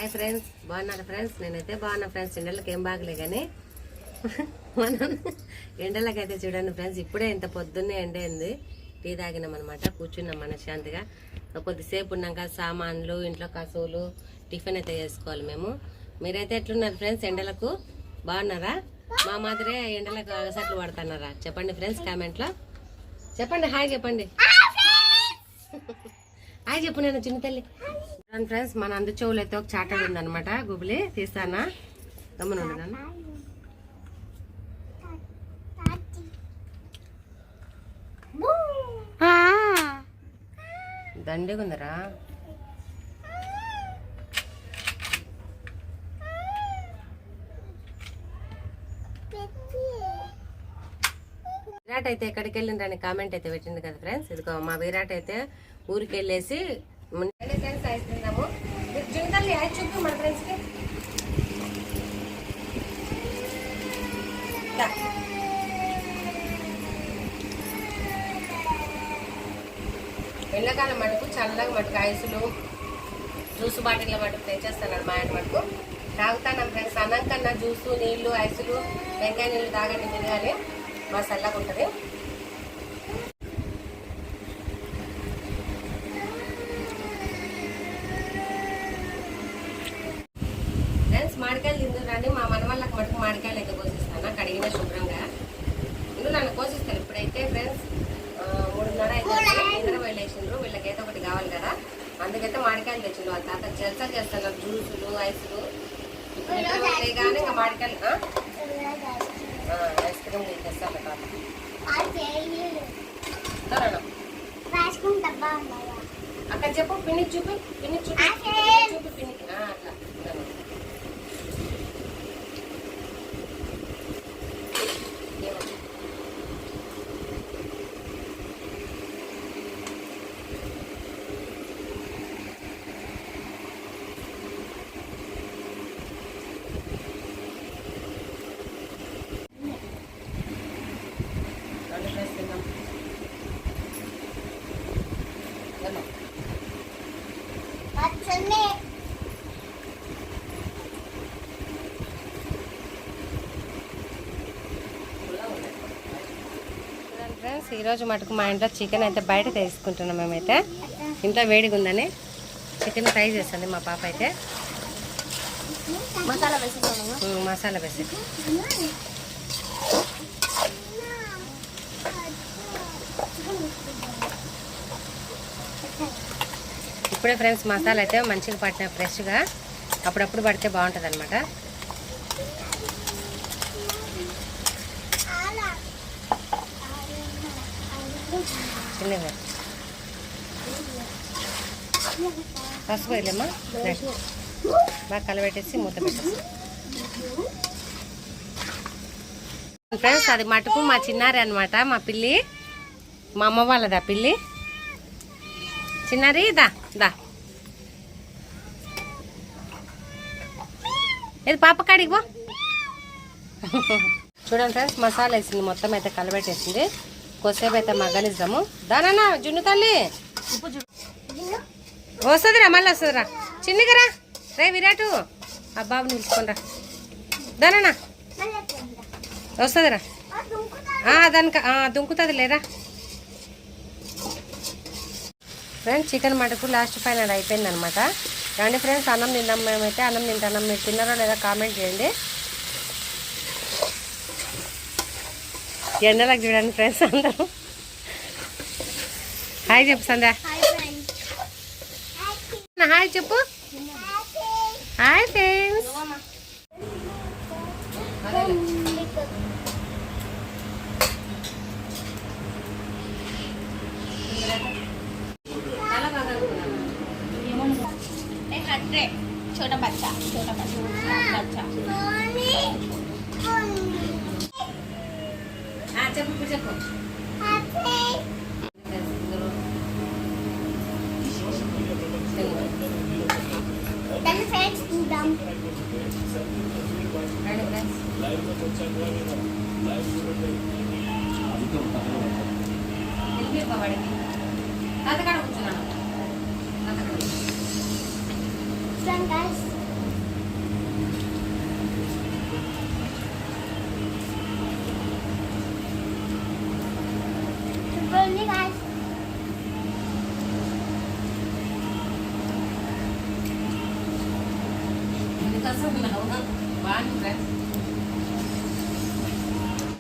Hi friends, బాగున్నారు friends? నేనైతే బాగున్నా ఫ్రెండ్స్. ఎండలకి ఏం బాగలే కానీ మనం ఎండలకైతే చూడండి ఫ్రెండ్స్, ఇప్పుడే ఇంత పొద్దున్నే ఎండైంది. టీ తాగినాం అనమాట, కూర్చున్నాం మనశ్శాంతిగా. కొద్దిసేపు ఉన్నాక సామాన్లు, ఇంట్లో కసువులు, టిఫిన్ అయితే చేసుకోవాలి మేము. మీరైతే ఎట్లున్నారు ఫ్రెండ్స్? ఎండలకు బాగున్నారా? మా మాదిరే ఎండలకు అగసట్లు పడుతున్నారా? చెప్పండి ఫ్రెండ్స్, కామెంట్లో చెప్పండి. హాయ్ చెప్పండి. హాయ్ చెప్పు నేను చిన్న తల్లి. ఫ్రెండ్స్, మన అందు చెవులు అయితే ఒక చాటర్ ఉందనమాట. గుబులి తీస్తానా? గమ్మనుండదాను. దండిగా ఉందరా. విరాట్ అయితే ఎక్కడికి వెళ్ళిండ్రని కామెంట్ అయితే పెట్టింది కదా ఫ్రెండ్స్. ఇదిగో మా విరాట్ అయితే ఊరికి వెళ్ళేసి ఫ్రెండ్స్ ఐస్ తిన్నాము. జింతల్లి ఐస్ చూపి మన ఫ్రెండ్స్ కి. ఎండాకాలం మటుకు చల్లగా మటుకు ఐసులు, జ్యూస్ బాటిల్ మటుకు తెచ్చేస్తాను మా ఆయన మటుకు. తాగుతాను ఫ్రెండ్స్. అన్నం కన్నా జ్యూసు, నీళ్లు, ఐసులు, వెంకాయ నీళ్ళు తాగండి తిరగాలి, మా చల్లగా ఉంటుంది. ఫ్రెండ్స్, మామిడికాయలు తిందురండి. మా మనవాళ్ళకి మటుకు మామిడికాయలు అయితే కోసిస్తాను, కడిగిన శుభ్రంగా. ఇందులో నన్ను కోసిస్తాను. ఇప్పుడైతే ఫ్రెండ్స్ 3:30 అయితే నిద్ర వెళ్ళేసిండ్రు. వీళ్ళకైతే ఒకటి కావాలి కదా, అందుకైతే మామిడికాయలు తెచ్చిండ్రు. వాళ్ళ తాత చర్చ చేస్తున్నారు, జ్యూసులు, ఐసులు. ఇప్పుడు నిద్ర వెళ్ళే కానీ ఇంకా మామిడికాయలు ఐస్ క్రీమ్ తెస్తాను తాత. అక్కడ చెప్పు, పిన్ని చూపి, పిన్ని చూపి, చూపి పిన్నికి. అట్లా ఫ్రెండ్స్, ఈరోజు మటుకు మా ఇంట్లో చికెన్ అయితే బయట తీసుకుంటున్నాం. మేమైతే ఇంట్లో వేడిగా ఉందని చికెన్ ఫ్రై చేస్తుంది మా పాప అయితే. మసాలా వేసి ఇప్పుడే ఫ్రెండ్స్ మసాలా అయితే మంచిగా పట్టిన ఫ్రెష్గా. అప్పుడప్పుడు పడితే బాగుంటుంది అనమాట. చిన్నగా పసుపు వేయలేమ్మా, బాగా కలబెట్టేసి మూత పెట్టేసి. ఫ్రెండ్స్, అది మటుకు మా చిన్నారి అనమాట, మా పిల్లి, మా అమ్మ వాళ్ళదా పిల్లి. చిన్నారి దా దా, ఇది పాప కాడికి పో. చూడండి ఫ్రెండ్స్, మసాలా వేసింది, మొత్తం అయితే కలబెట్టేసింది. కొద్దిసేపు అయితే మగ్గనిద్దాము. దానా జున్ను తల్లి వస్తుందిరా, మళ్ళీ వస్తుందిరా. చిన్నగా రే విరాటు, ఆ బాబు నిలుచుకోనరా. దానా వస్తుందిరా, దానికి దుంకుతుంది లేరా. ఫ్రెండ్స్, చికెన్ మటుకు లాస్ట్ ఫైనల్ అయిపోయింది అనమాట. రండి ఫ్రెండ్స్, అన్నం తిందాం. మేమైతే అన్నం తింటాం. మీరు తిన్నారో లేదా కామెంట్ చేయండి. ఎండలకు చూడండి ఫ్రెండ్స్ అందరూ. హాయ్ చెప్పు సంధ్య. హాయ్ చెప్పు. Hi friends. छोटा बच्चा చెప్పు చెప్పు. Guys, ఎందుకు అసలు బాగుంది ఫ్రెండ్స్